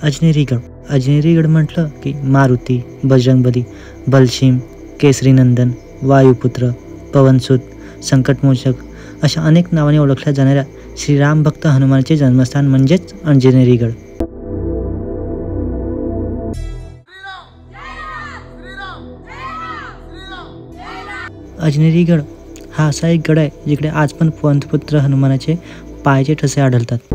अजनेरीगड म्हटलं की मारुती, बजरंगबली, बलशीम, केसरीनंदन, वायुपुत्र, पवनसूत, संकटमोचक अशा अनेक नावाने ओळखल्या जाणाऱ्या श्रीराम भक्त हनुमानाचे जन्मस्थान म्हणजेच अजनेरीगड. अजनेरीगड हा असा एक गड आहे जिकडे आज पण पवनपुत्र हनुमानाचे पायाचे ठसे आढळतात.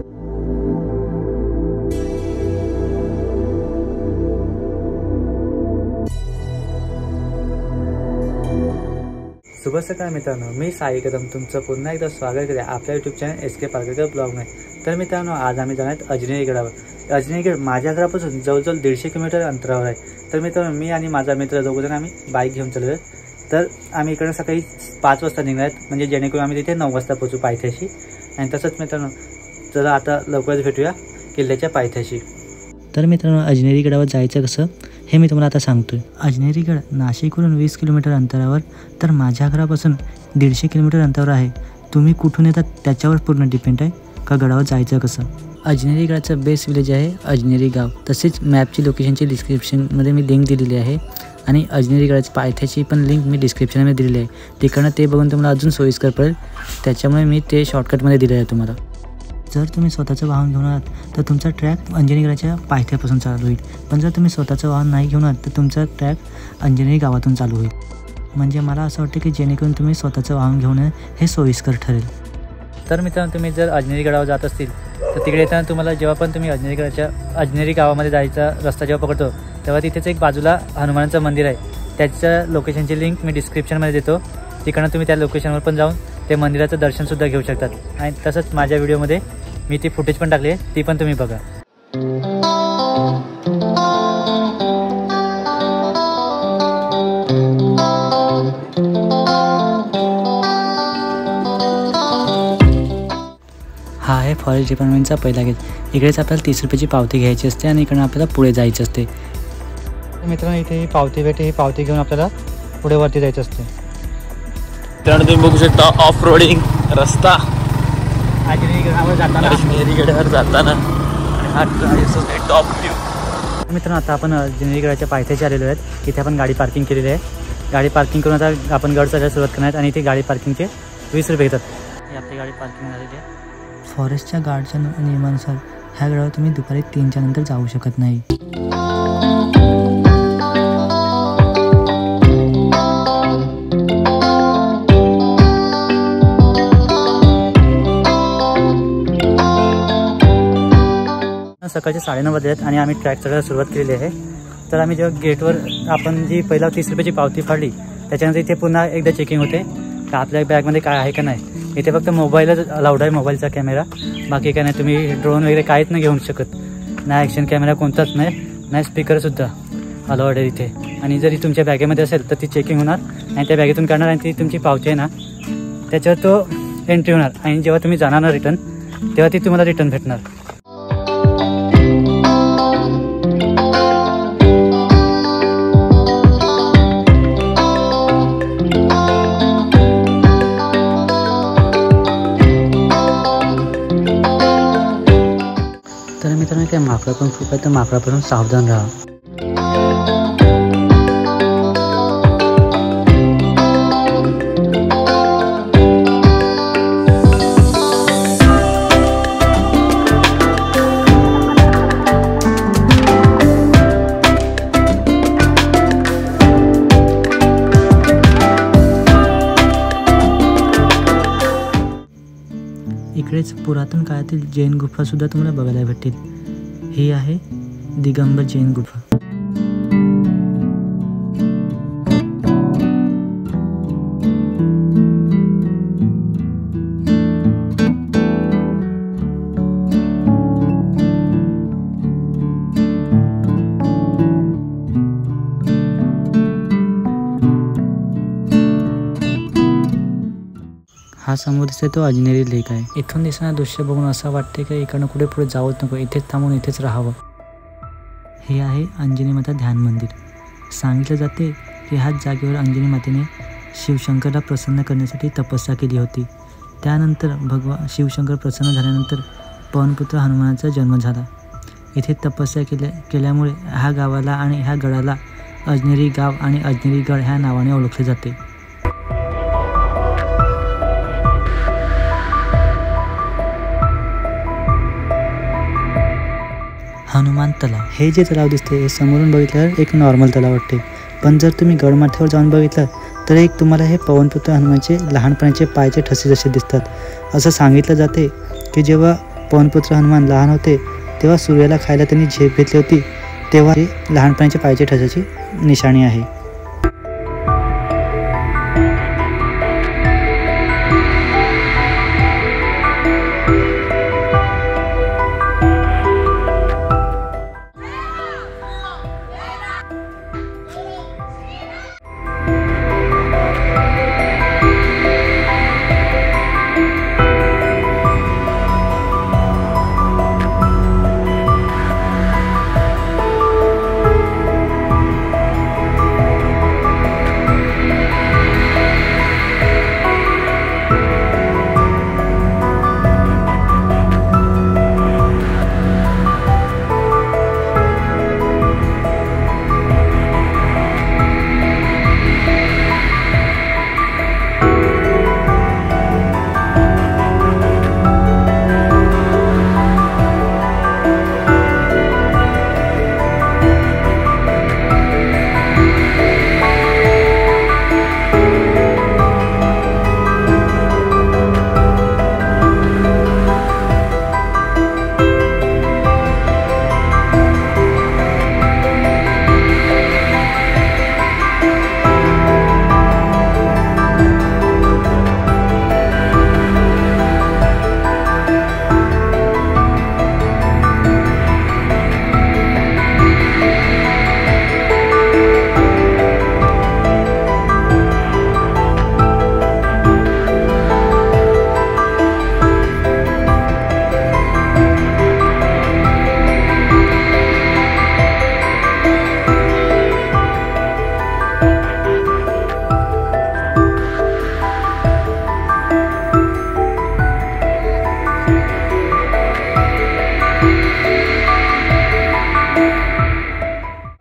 शुभ सकाळ मित्रांनो, मी साई कदम तुमचं पुन्हा एकदा स्वागत करते आपल्या यूट्यूब चॅनल SK पारगावकर ब्लॉगमध्ये. तर मित्रांनो, आज आम्ही जाणार आहेत अजनेरीगडावर. अजनेरीगड माझ्या घरापासून जवळजवळ 150 किलोमीटर अंतरावर आहे. तर मित्रांनो, मी आणि माझा मित्र दोघंजण आम्ही बाईक घेऊन चाललो आहे. तर आम्ही इकडे सकाळी 5 वाजता निघणार आहेत, म्हणजे जेणेकरून आम्ही तिथे 9 वाजता पोहोचू पायथ्याशी. आणि तसंच मित्रांनो, चला आता लवकरच भेटूया किल्ल्याच्या पायथ्याशी. तर मित्रांनो, अजनेरीगडावर जायचं कसं हे मी तुम्हाला आता सांगतोय. अजनेरीगड नाशिकवरून 20 किलोमीटर अंतरावर, तर माझ्या घरापासून 150 किलोमीटर अंतरावर आहे. तुम्ही कुठून येतात त्याच्यावर पूर्ण डिपेंड आहे का गडावर जायचं कसं. अजनेरीगडाचं बेस विलेज आहे अजनेरी गाव. तसेच मॅपची लोकेशनची डिस्क्रिप्शनमध्ये मी लिंक दिलेली आहे आणि अजनेरीगडाची पायथ्याची पण लिंक मी डिस्क्रिप्शनमध्ये दिलेली आहे. तिकडनं ते बघून तुम्हाला अजून सोयीस्कर पडेल, त्याच्यामुळे मी ते शॉर्टकटमध्ये दिलं आहे तुम्हाला. जर तुम्ही स्वतःचं वाहन घेऊन आलात तर तुमचा ट्रॅक अजनेरीगडाच्या पायथ्यापासून चालू होईल. पण जर तुम्ही स्वतःचं वाहन नाही घेऊन आलात तर तुमचा ट्रॅक अंजनेरी गावातून चालू होईल. म्हणजे मला असं वाटतं की जेणेकरून तुम्ही स्वतःचं वाहन घेऊन हे सोयीस्कर ठरेल. तर मित्रांनो, तुम्ही जर अजनेरीगडावर जात असतील तर तिकडे येताना तुम्हाला जेव्हा पण तुम्ही अजनेरी गावामध्ये जायचा रस्ता जेव्हा पकडतो तेव्हा तिथेच एक बाजूला हनुमानाचं मंदिर आहे. त्याच्या लोकेशनची लिंक मी डिस्क्रिप्शनमध्ये देतो. तिकडनं तुम्ही त्या लोकेशनवर पण जाऊन ते मंदिराचं दर्शनसुद्धा घेऊ शकतात. आणि तसंच माझ्या व्हिडिओमध्ये मी ती फुटेज पण टाकली आहे, ती पण तुम्ही बघा. हा आहे फॉरेस्ट डिपार्टमेंटचा पहिला गेट. इकडेच आपल्याला 30 रुपयाची पावती घ्यायची असते आणि इकडनं आपल्याला पुढे जायचं असते. मित्रांनो, इथे ही पावती भेटते. ही पावती घेऊन आपल्याला पुढे वरती जायचं असते. मित्रांनो, तुम्ही बघू शकता ऑफ रोडिंग रस्ता अजनेरीगडावर जाताना हा टॉप व्ह्यू. मित्रांनो, आता आपण अजनेरीगडाच्या पायथ्याशी आलेलो आहेत. इथे आपण गाडी पार्किंग केलेली आहे. गाडी पार्किंग करून आता आपण गड चढायला सुरुवात करणार. आणि इथे गाडी पार्किंगचे 20 रुपये घेतात. ही आपली गाडी पार्किंग झालेली आहे. फॉरेस्टच्या गार्डच्या नियमानुसार ह्या गडावर तुम्ही दुपारी 3च्या नंतर जाऊ शकत नाही. सकाळचे 9:30 वाजले आहेत आणि आम्ही ट्रॅक चढायला सुरुवात केलेली आहे. तर आम्ही जेव्हा गेटवर आपण जी पहिला 30 रुपयाची पावती फाडली त्याच्यानंतर इथे पुन्हा एकदा चेकिंग होते का आपल्या बॅगमध्ये काय आहे का नाही. इथे फक्त मोबाईलच अलाउड आहे, मोबाईलचा कॅमेरा. बाकी काय नाही. तुम्ही ड्रोन वगैरे काहीच नाही घेऊ शकत. नाही ॲक्शन कॅमेरा कोणताच नाही, नाही स्पीकरसुद्धा अलाउड आहे इथे. आणि जरी तुमच्या बॅगेमध्ये असेल तर ती चेकिंग होणार आणि त्या बॅगेतून काढणार आणि ती तुमची पावती आहे ना त्याच्यावर तो एंट्री होणार. आणि जेव्हा तुम्ही जाणार ना रिटर्न तेव्हा ती तुम्हाला रिटर्न भेटणार. तर मित्रांनो, ते माकडं पण खूप आहे, तर माकडापासून सावधान राहा. इकडेच पुरातन काळातील जैन गुफासुद्धा तुम्हाला बघायला भेटतील. ही आहे दिगंबर जैन गुफा. हा समोर दिसतोय तो अजनेरी लेक आहे. इथून दिसणारं दृश्य बघून असं वाटते की इकडनं कुठे पुढे जावंच नको, इथेच थांबून इथेच राहावं. हे आहे अंजनी माता ध्यान मंदिर. सांगितलं जाते की ह्याच जागेवर अंजनी मातेने शिवशंकरला प्रसन्न करण्यासाठी तपस्या केली होती. त्यानंतर शिवशंकर प्रसन्न झाल्यानंतर पवनपुत्र हनुमानाचा जन्म झाला. इथे तपस्या केल्यामुळे ह्या गावाला आणि ह्या गडाला अजनेरी गाव आणि अजनेरी गड ह्या नावाने ओळखले जाते. हनुमान तलाव. हे जे तलाव दिसते हे समोरून बघितल्यावर एक नॉर्मल तलाव वाटते, पण जर तुम्ही गडमाथ्यावर जाऊन बघितलं तर एक तुम्हाला हे पवनपुत्र हनुमानचे लहानपणाचे पायाचे ठसे जसे दिसतात. असं सांगितलं जाते की जेव्हा पवनपुत्र हनुमान लहान होते तेव्हा सूर्याला खायला त्यांनी झेप घेतली होती, तेव्हा हे लहानपणाच्या पायाच्या ठशाची निशाणी आहे.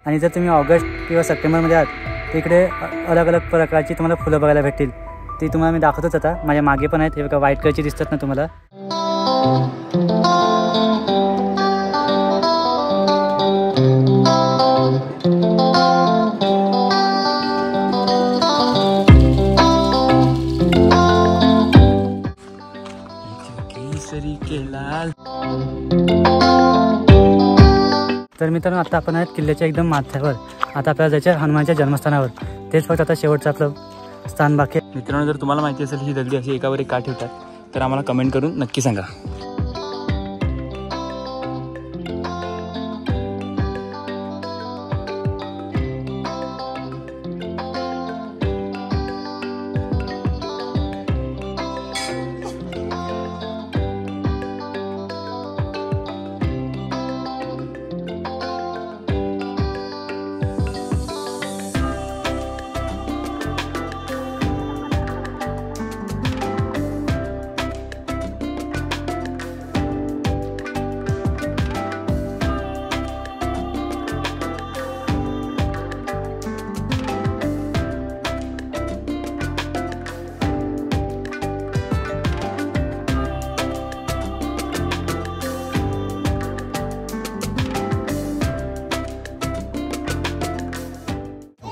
आणि जर तुम्ही ऑगस्ट किंवा सप्टेंबरमध्ये आहात तर इकडे अलग अलग प्रकारची तुम्हाला फुलं बघायला भेटतील. ती तुम्हाला मी दाखवतोच आता. माझ्या मागे पण आहेत, हे बघा व्हाईट कलरची दिसतात ना तुम्हाला. केसरी के लाल. तर मित्रांनो आता आपण आहेत किल्ल्याच्या एकदम माथ्यावर. आता आपल्याला जायचं हनुमानच्या जन्मस्थानावर. तेच फक्त आता शेवटचं आपलं स्थान बाकी आहे. मित्रांनो जर तुम्हाला माहिती असेल ही दगडी अशी एकावर एक का ठेवतात तर आम्हाला कमेंट करून नक्की सांगा.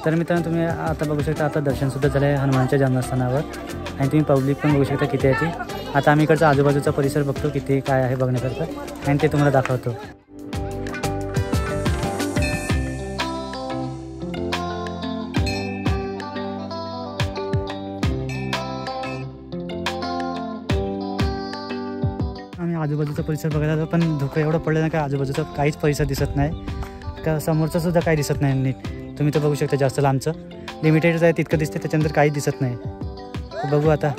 तर मित्रांनो तुम्ही आता बघू शकता, आता दर्शनसुद्धा झालं आहे हनुमानच्या जन्मस्थानावर आणि तुम्ही पब्लिक पण बघू शकता किती आहे ती. आता आम्ही इकडचा आजूबाजूचा परिसर बघतो किती काय आहे बघण्यासारखं आणि ते तुम्हाला दाखवतो. आम्ही आजूबाजूचा परिसर बघायला आलो, पण धुकं एवढं पडलं ना का आजूबाजूचा काहीच परिसर दिसत नाही, का समोरचं सुद्धा काही दिसत नाही नीट. तुम्ही तर बघू शकता जास्त लांबचं लिमिटेडच आहे तितकं दिसते, त्याच्यानंतर काहीच दिसत नाही. बघू आता.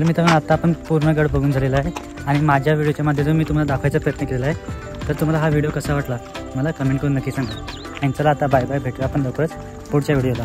तर मित्रांनो आता आपण पूर्ण गड बघून झालेला आहे आणि माझ्या व्हिडिओच्या माध्यमातून मी तुम्हाला दाखवायचा प्रयत्न केलेला आहे. तर तुम्हाला हा व्हिडिओ कसा वाटला मला कमेंट करून नक्की सांगा. आणि चला आता बाय बाय, भेटूया आपण लवकरच पुढच्या व्हिडिओला.